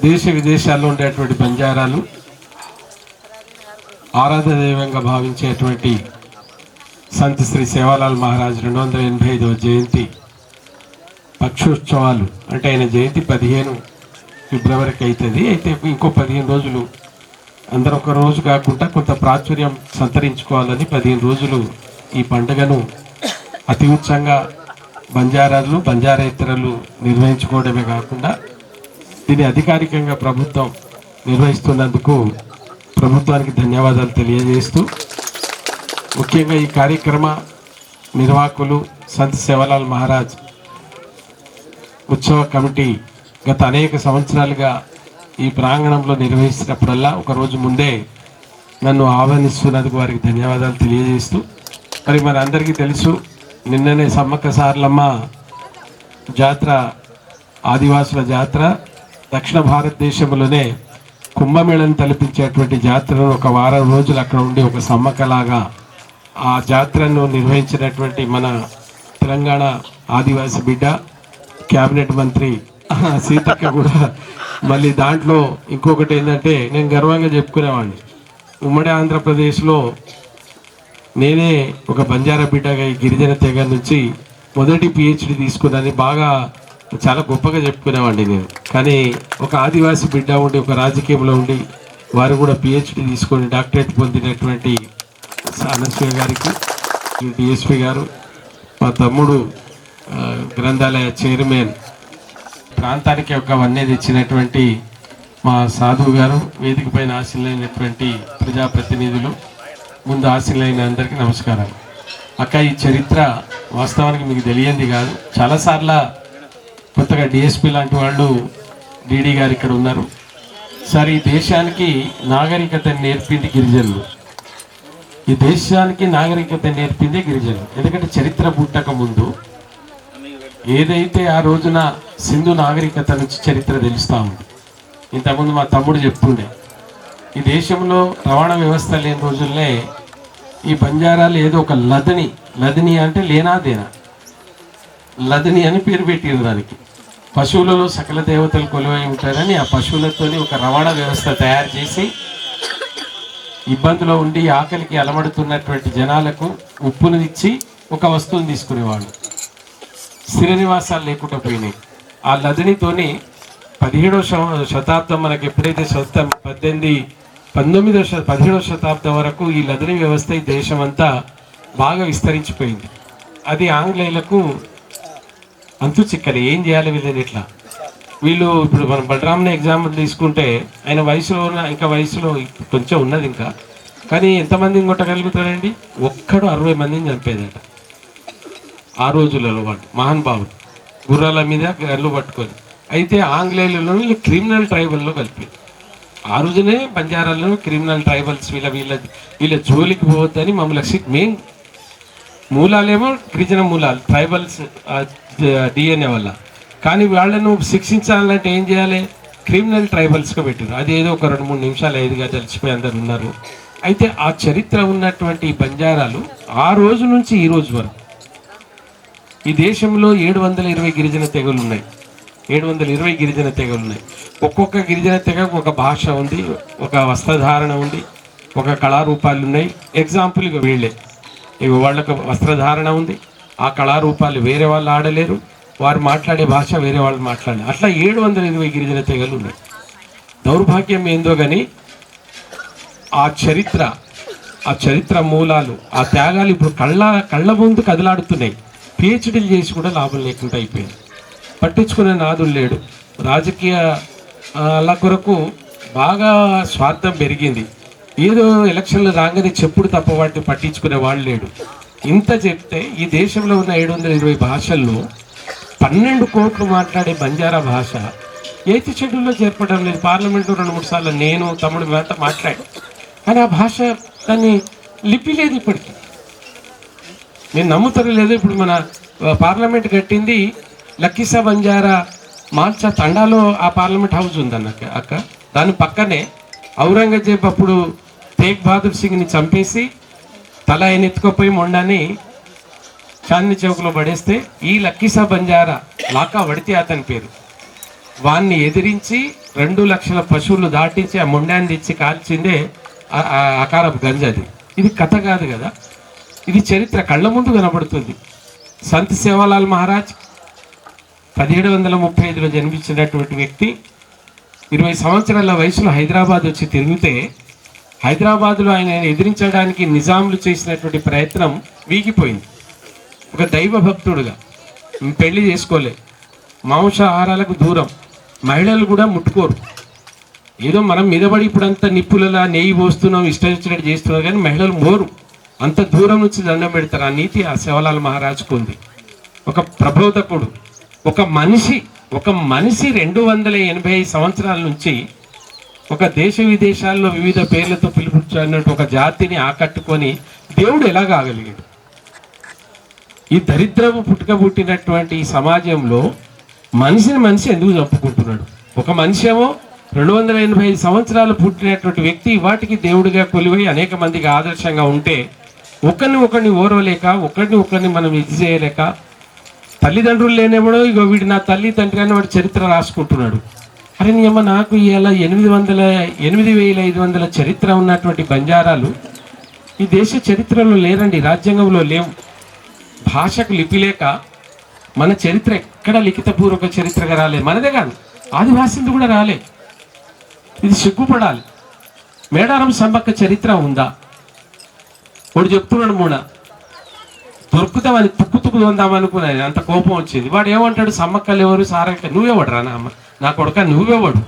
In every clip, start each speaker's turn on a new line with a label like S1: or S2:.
S1: దేశ విదేశాల్లో ఉండేటువంటి బంజారాలు ఆరాధన దైవంగా భావించేటువంటి సంత్ శ్రీ సేవాలాల్ మహారాజ్ 285వ జయంతి పక్షోత్సవాలు అంటే ఆయన జయంతి 15 ఫిబ్రవరికి అవుతుంది. అయితే ఇంకో 15 రోజులు అందరూ ఒక రోజు కాకుండా కొంత ప్రాచుర్యం సంతరించుకోవాలని 15 రోజులు ఈ పండుగను అతి ఉత్సాహంగా బంజారాలు బంజారేతరులు నిర్వహించుకోవడమే కాకుండా దీన్ని అధికారికంగా ప్రభుత్వం నిర్వహిస్తున్నందుకు ప్రభుత్వానికి ధన్యవాదాలు తెలియజేస్తూ, ముఖ్యంగా ఈ కార్యక్రమ నిర్వాహకులు సంత్ సేవాలాల్ మహారాజ్ ఉత్సవ కమిటీ గత అనేక సంవత్సరాలుగా ఈ ప్రాంగణంలో నిర్వహిస్తున్నప్పుడల్లా ఒకరోజు ముందే నన్ను ఆహ్వానిస్తున్నందుకు వారికి ధన్యవాదాలు తెలియజేస్తూ, మరి అందరికీ తెలుసు, నిన్ననే సమ్మక్క సారలమ్మ జాతర, ఆదివాసుల జాతర, దక్షిణ భారతదేశంలోనే కుంభమేళను తలపించేటువంటి జాతరను ఒక వారం రోజులు అక్కడ ఉండి ఒక సమ్మక్కలాగా ఆ జాతరను నిర్వహించినటువంటి మన తెలంగాణ ఆదివాసి బిడ్డ క్యాబినెట్ మంత్రి సీతక్క కూడా మళ్ళీ దాంట్లో ఇంకొకటి ఏంటంటే, నేను గర్వంగా చెప్పుకునేవాడిని, ఉమ్మడి ఆంధ్రప్రదేశ్లో నేనే ఒక బంజారా బిడ్డగా ఈ గిరిజన తెగ నుంచి మొదటి పిహెచ్డి తీసుకున్నాను, బాగా చాలా గొప్పగా చెప్పుకునేవాడిని నేను. కానీ ఒక ఆదివాసి బిడ్డ ఉండి ఒక రాజకీయంలో ఉండి వారు కూడా పిహెచ్డి తీసుకొని డాక్టరేట్ పొందినటువంటి అనసూయ గారికి, డిఎస్పి గారు, మా తమ్ముడు గ్రంథాలయ చైర్మన్, ప్రాంతానికి ఒక వన్నే తెచ్చినటువంటి మా సాధువు గారు, వేదిక పైన ఆశీలైనటువంటి ప్రజాప్రతినిధులు, ముందు ఆశీలైన అందరికీ నమస్కారాలు. అక్క, ఈ చరిత్ర వాస్తవానికి మీకు తెలియంది కాదు. చాలాసార్లు కొత్తగా డిఎస్పి లాంటి వాళ్ళు, డిడి గారు ఇక్కడ ఉన్నారు. సార్, ఈ దేశానికి నాగరికత నేర్పింది గిరిజనులు, ఈ దేశానికి నాగరికత నేర్పింది గిరిజనులు. ఎందుకంటే చరిత్ర పుట్టక ముందు ఏదైతే ఆ రోజున సింధు నాగరికత నుంచి చరిత్ర తెలుస్తూ ఉంది. ఇంతకుముందు మా తమ్ముడు చెప్తుండే, ఈ దేశంలో రవాణా వ్యవస్థ లేని రోజుల్లో ఈ బంజారాలు ఏదో ఒక లదని అంటే లేనాదేనా, లదని అని పేరు పెట్టిరు దానికి. పశువులలో సకల దేవతలు కొలువై ఉంటారని ఆ పశువులతోని ఒక రవాణా వ్యవస్థ తయారు చేసి ఇబ్బందిలో ఉండి ఆకలికి అలమడుతున్నటువంటి జనాలకు ఉప్పును ఇచ్చి ఒక వస్తువుని తీసుకునేవాళ్ళు. స్థిర నివాసాలు లేకుండా పోయినాయి. ఆ లదనితోని 17వ శతాబ్దం మనకి ఎప్పుడైతే 17వ శతాబ్దం వరకు ఈ లదని వ్యవస్థ ఈ దేశమంతా బాగా విస్తరించిపోయింది. అది ఆంగ్లేయులకు అంతు చిక్కలే, ఏం చేయాలి వీళ్ళని ఇట్లా. వీళ్ళు ఇప్పుడు మనం బలరామ్ని ఎగ్జాంపుల్ తీసుకుంటే ఆయన వయసులో ఇంకా వయసులో కొంచెం ఉన్నది ఇంకా, కానీ ఎంతమందిని కొట్టగలుగుతాడండి? ఒక్కడు 60 మందిని చంపేదట ఆ రోజులలో. వాడు మహానుభావుడు, గుర్రాల మీద గల్లు పట్టుకొని. అయితే ఆంగ్లేయులలో క్రిమినల్ ట్రైబల్లో కలిపి ఆ రోజునే బంజారాల్లో క్రిమినల్ ట్రైబల్స్ వీళ్ళ జోలికి పోవద్దని మమ్మల్ని మెయిన్ మూలాలేమో గిరిజన మూలాలు, ట్రైబల్స్ డిఎన్ఏ వల్ల. కానీ వాళ్ళను శిక్షించాలంటే ఏం చేయాలి? క్రిమినల్ ట్రైబల్స్గా పెట్టారు. అది ఏదో ఒక 2-3 నిమిషాలు 5గా తెలిసిపోయి అందరు ఉన్నారు. అయితే ఆ చరిత్ర ఉన్నటువంటి బంజారాలు ఆ రోజు నుంచి ఈ రోజు వరకు ఈ దేశంలో 720 గిరిజన తెగలు ఉన్నాయి. 720 గిరిజన తెగలు ఉన్నాయి. ఒక్కొక్క గిరిజన తెగకు ఒక భాష ఉంది, ఒక వస్త్రధారణ ఉంది, ఒక కళారూపాలు ఉన్నాయి. ఎగ్జాంపుల్ ఇక వీళ్ళే, ఇక వాళ్ళకు వస్త్రధారణ ఉంది, ఆ కళారూపాలు వేరే వాళ్ళు ఆడలేరు, వారు మాట్లాడే భాష వేరే వాళ్ళు మాట్లాడలేరు. అట్లా 720 గిరిజన తెగలు ఉన్నాయి. దౌర్భాగ్యం ఏందో కానీ ఆ చరిత్ర మూలాలు, ఆ త్యాగాలు ఇప్పుడు కళ్ళ ముందు కదలాడుతున్నాయి. పిహెచ్డీలు చేసి కూడా లాభం లేకుండా అయిపోయింది. పట్టించుకునే నాదులు లేడు. రాజకీయాల కొరకు బాగా స్వార్థం పెరిగింది. ఏదో ఎలక్షన్లు రాగానే చెప్పుడు తప్ప వాటిని పట్టించుకునే వాళ్ళు లేడు. ఇంత చెప్తే ఈ దేశంలో ఉన్న 720 భాషల్లో 12 కోట్లు మాట్లాడే బంజారా భాష 8th షెడ్యూల్లో చేర్పడం లేదు. పార్లమెంటు 2-3 సార్లు నేను తమ్ముడు మేమంతా మాట్లాడాం, కానీ ఆ భాష దాన్ని లిపి లేదు ఇప్పటికీ. నేను నమ్ముతారు లేదు, ఇప్పుడు మన పార్లమెంట్ కట్టింది లక్కీసా బంజారా మాల్చా తండాలో ఆ పార్లమెంట్ హౌస్ ఉందన్న అక్క. దాని పక్కనే ఔరంగజేబ్ అప్పుడు తేగ్ బహదూర్ సింగ్ని చంపేసి తల ఆయన ఎత్తుకుపోయి మొండాన్ని చాందనీ చౌక్లో పడేస్తే ఈ లక్కీసా బంజారా లాకా వడితే అతని పేరు. వాన్ని ఎదిరించి 2 లక్షల పశువులు దాటించి ఆ మొండాన్ని తెచ్చి కాల్చిందే అకారపు గంజది. ఇది కథ కాదు కదా, ఇది చరిత్ర కళ్ళ ముందు కనబడుతుంది. సంత్ సేవాలాల్ మహారాజ్ 1735లో జన్మించినటువంటి వ్యక్తి 20 సంవత్సరాల వయసులో హైదరాబాద్ వచ్చి తిరిగితే హైదరాబాద్లో ఆయన ఎదిరించడానికి నిజాంలు చేసినటువంటి ప్రయత్నం వీగిపోయింది. ఒక దైవ భక్తుడుగా పెళ్లి చేసుకోలే, మాంసాహారాలకు దూరం, మహిళలు కూడా ముట్టుకోరు. ఏదో మనం మీదపడి ఇప్పుడంతా నిప్పులలా నెయ్యి పోస్తున్నాం, ఇష్టం వచ్చినట్టు చేస్తున్నాం, కానీ మహిళలు మోరు, అంత దూరం నుంచి దండం పెడతారు. ఆ నీతి ఆ సేవలాల్ మహారాజుకు ఉంది. ఒక ప్రబోధకుడు, ఒక మనిషి 285 సంవత్సరాల నుంచి ఒక దేశ విదేశాల్లో వివిధ పేర్లతో పిలుపున్నట్టు ఒక జాతిని ఆకట్టుకొని దేవుడు ఎలా కాగలిగాడు? ఈ దరిద్రము పుట్టుకబుట్టినటువంటి ఈ సమాజంలో మనిషి ఎందుకు చంపుకుంటున్నాడు? ఒక మనిషి ఏమో 285 సంవత్సరాలు పుట్టినటువంటి వ్యక్తి వాటికి దేవుడిగా కొలివై అనేక మందికి ఆదర్శంగా ఉంటే ఒకరిని ఓర్వలేక ఒకరిని మనం ఇది చేయలేక, తల్లిదండ్రులు లేనివాడు ఇగో వీడు నా తల్లి తండ్రి అని వాడు చరిత్ర రాసుకుంటున్నాడు. అరే నీ అమ్మ, నాకు ఇలా 8,500 చరిత్ర ఉన్నటువంటి బంజారాలు ఈ దేశ చరిత్రలో లేరండి, రాజ్యాంగంలో లేవు. భాషకు లిపి లేక మన చరిత్ర ఎక్కడ లిఖితపూర్వక చరిత్రగా రాలే. మనదే కాదు, ఆదివాసీది కూడా రాలే. ఇది సిగ్గుపడాలి. మేడారం సమ్మక్క చరిత్ర ఉందా? వాడు చెప్తున్నాడు మూడ దొరుకుతామని తుక్కు దొందామనుకున్నాను, అంత కోపం వచ్చింది. వాడు ఏమంటాడు? సమ్మక్కలు ఎవరు, సారక్క నువ్వెవడు రా నా కొడుక, నువ్వెవడు,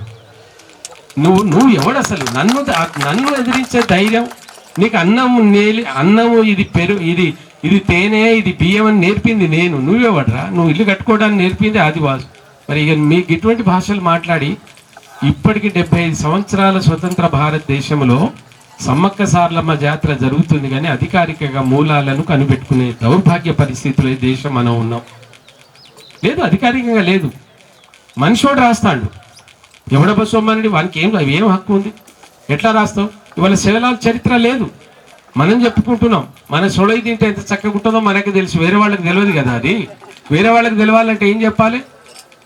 S1: నువ్వు ఎవడు అసలు? నన్ను ఎదిరించే ధైర్యం నీకు? అన్నము ఇది ఇది తేనె, ఇది బియ్యం అని నేర్పింది నేను, నువ్వెవడరా? నువ్వు ఇల్లు కట్టుకోవడానికి నేర్పింది ఆదివాసు. మరి ఇక మీకు ఇటువంటి భాషలు మాట్లాడి ఇప్పటికి 75 సంవత్సరాల స్వతంత్ర భారతదేశంలో సమ్మక్క సారలమ్మ జాతర జరుగుతుంది, కానీ అధికారికంగా మూలాలను కనిపెట్టుకునే దౌర్భాగ్య పరిస్థితుల్లో ఈ దేశం మనం ఉన్నాం. లేదు, అధికారికంగా లేదు. మనిషోడు రాస్తాడు, ఎవడ బసోమ్మని వానికి ఏం హక్కు ఉంది? ఎట్లా రాస్తావు? ఇవాళ సేవలాల చరిత్ర లేదు, మనం చెప్పుకుంటున్నాం. మన సొడై తింటే ఎంత చక్కగా ఉంటుందో మనకి తెలుసు, వేరే వాళ్ళకి తెలియదు కదా. అది వేరే వాళ్ళకి తెలవాలంటే ఏం చెప్పాలి?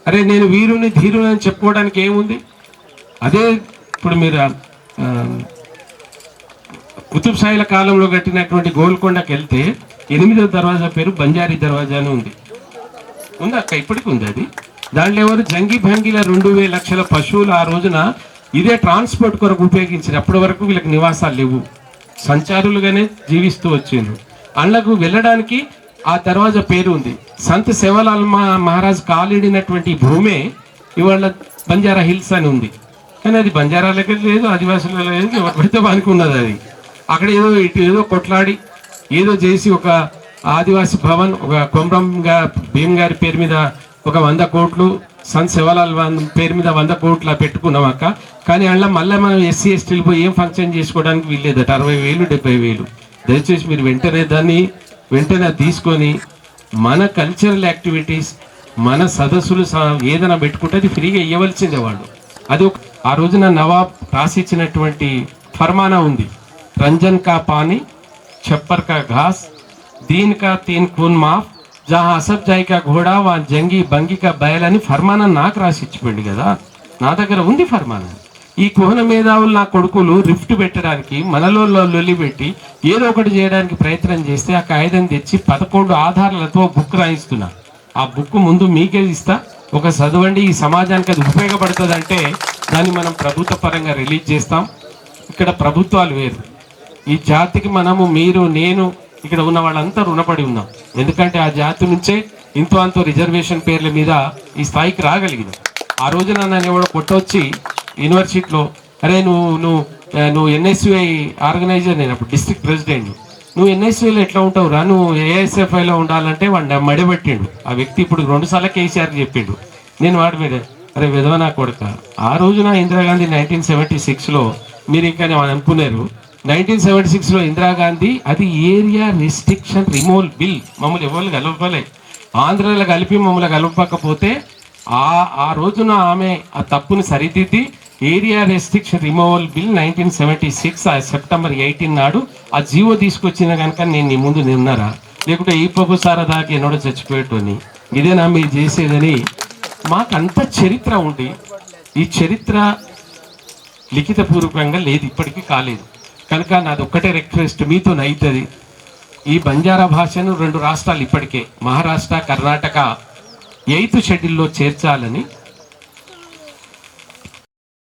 S1: అరే నేను వీరుని ధీరుని అని చెప్పుకోవడానికి ఏముంది? అదే ఇప్పుడు మీరు కుతుబ్ షాహీల కాలంలో కట్టినటువంటి గోల్కొండకి వెళ్తే 8వ దర్వాజా పేరు బంజారీ దర్వాజా అని ఉంది అక్క, ఇప్పటికి ఉంది అది. దాంట్లో ఎవరు జంగి భంగిల 2,000 లక్షల పశువులు ఆ రోజున ఇదే ట్రాన్స్పోర్ట్ కొరకు ఉపయోగించారు. అప్పటి వరకు వీళ్ళకి నివాసాలు లేవు, సంచారులుగానే జీవిస్తూ వచ్చిండ్రు. అండ్లకు వెళ్ళడానికి ఆ దర్వాజా పేరు ఉంది. సంత్ సేవాలాల్ మహారాజ్ కాలిడినటువంటి భూమే ఇవాళ బంజారా హిల్స్ అని ఉంది. కానీ అది బంజారాలకి లేదు, ఆదివాసుల లేదు, ఎవరితో వానికి ఉన్నది. అది అక్కడ ఏదో కొట్లాడి ఏదో చేసి ఒక ఆదివాసి భవన్, ఒక కొమరం భీమ్ గారి పేరు మీద ఒక 100 కోట్లు, సంత్ సేవాలాల్ పేరు మీద 100 కోట్లు పెట్టుకున్నాం అక్క. కానీ అందులో మళ్ళీ మనం ఎస్సీ ఎస్టీలు పోయి ఏం ఫంక్షన్ చేసుకోవడానికి వీల్లేదట. 60,000 70,000. దయచేసి మీరు వెంటనే తీసుకొని మన కల్చరల్ యాక్టివిటీస్, మన సదస్సులు ఏదైనా పెట్టుకుంటే అది ఫ్రీగా ఇవ్వవలసిందే వాళ్ళు. అది ఆ రోజున నవాబ్ రాసిచ్చినటువంటి ఫర్మానా ఉంది. రంజన్ కా పానీ, छप्पर का घास, दीन का 3 खून माफ, जहाँ असब जाई का घोड़ा वहाँ జంగి బంగి కా బయల్ అని ఫర్మానా నాకు రాసిచ్చిపోయింది కదా. నా దగ్గర ఉంది ఫర్మానా. ఈ కోహన మేధావులు నా కొడుకులు రిఫ్ట్ పెట్టడానికి మనలో లొల్లి పెట్టి ఏదో ఒకటి చేయడానికి ప్రయత్నం చేస్తే ఆ కాగితం తెచ్చి 11 ఆధారాలతో బుక్ రాయిస్తున్నా. ఆ బుక్ ముందు మీకే ఇస్తా, ఒక చదవండి. ఈ సమాజానికి అది ఉపయోగపడుతుంది అంటే దాన్ని మనం ప్రభుత్వ పరంగా రిలీజ్ చేస్తాం. ఇక్కడ ప్రభుత్వాలు వేరు, ఈ జాతికి మనము, మీరు, నేను, ఇక్కడ ఉన్న వాళ్ళంతా రుణపడి ఉన్నాం. ఎందుకంటే ఆ జాతి నుంచే అంతో రిజర్వేషన్ పేర్ల మీద ఈ స్థాయికి రాగలిగిన. ఆ రోజున నన్ను ఎవడో కొట్టొచ్చి యూనివర్సిటీలో, అరే నువ్వు ఎన్ఎస్యుఐ ఆర్గనైజర్, నేను అప్పుడు డిస్ట్రిక్ట్ ప్రెసిడెంట్, నువ్వు ఎన్ఎస్యుఐలో ఎట్లా ఉంటావు రా, నువ్వు ఏఎస్ఎఫ్ఐలో ఉండాలంటే వాడిని మడిపెట్టిండు ఆ వ్యక్తి. ఇప్పుడు 2 సార్లు కేసీఆర్కి చెప్పిండు. నేను వాడి మీద అరే విధవనా కొడక. ఆ రోజున ఇందిరాగాంధీ 1976లో మీరు ఇంకా అనుకున్నారు, 1976లో ఇందిరాగాంధీ అది ఏరియా రెస్ట్రిక్షన్ రిమూవల్ బిల్. మమ్మల్ని ఎవరు కలపలే, ఆంధ్రలో కలిపి మమ్మల్ని కలపకపోతే ఆ రోజున ఆమె ఆ తప్పుని సరిదిద్ది area restriction removal bill 1976 September 18 నాడు ఆ జీవో తీసుకొచ్చిన కనుక నేను నీ ముందు నిన్నారా, లేకుంటే ఈ పప్పు సారా దాకా ఎన్నడో చచ్చిపోయేటోని. ఇదేనా మీరు చేసేదని మాకంత చరిత్ర ఉండి ఈ చరిత్ర లిఖితపూర్వకంగా లేదు, ఇప్పటికీ కాలేదు. కనుక నాది ఒక్కటే రిక్వెస్ట్, మీతో అవుతుంది. ఈ బంజారా భాషను 2 రాష్ట్రాలు ఇప్పటికే మహారాష్ట్ర, కర్ణాటక 8th షెడ్యూల్లో చేర్చాలని